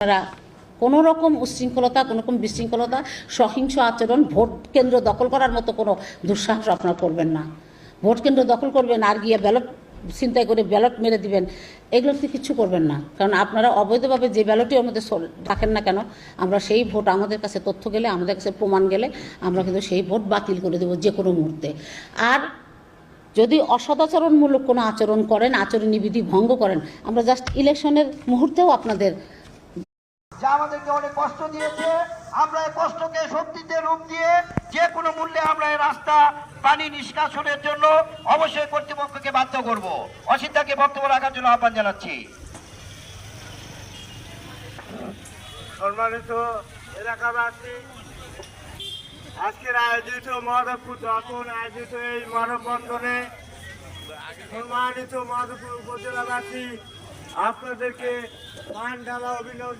আপনারা কোনো রকম উচ্ছৃঙ্খলতা, কোনো রকম বিশৃঙ্খলতা, সহিংস আচরণ, ভোট কেন্দ্র দখল করার মতো কোনো দুঃসাহস আপনারা করবেন না। ভোট কেন্দ্র দখল করবেন আর গিয়ে ব্যালট ছিনতাই করে ব্যালট মেরে দিবেন, এগুলোতে কিছু করবেন না। কারণ আপনারা অবৈধভাবে যে ব্যালটই আমাদের রাখেন না কেন, আমরা সেই ভোট আমাদের কাছে তথ্য গেলে, আমাদের কাছে প্রমাণ গেলে আমরা কিন্তু সেই ভোট বাতিল করে দেবো যে কোনো মুহূর্তে। আর যদি অসদাচরণমূলক কোনো আচরণ করেন, আচরণী বিধি ভঙ্গ করেন, আমরা জাস্ট ইলেকশনের মুহূর্তেও আপনাদের যা আমাদেরকে অনেক কষ্ট দিয়েছে, আমরা এই কষ্টকে শক্তিতে রূপ দিয়ে যে কোনো মূল্যে আমরা এই রাস্তা পানি নিষ্কাশনের জন্য অবশ্যই কর্তৃপক্ষকে বাধ্য করব। অসিতাকে বক্তব্য রাখার জন্য আহ্বান জানাচ্ছি। সম্মানিত এলাকাবাসী, আজকের আয়োজিত মাধবপুর যখন আয়োজিত এই মানববন্ধনে সম্মানিত মাধবপুর উপজেলাবাসী আপনাদেরকে মান ঢালা অভিনন্দন।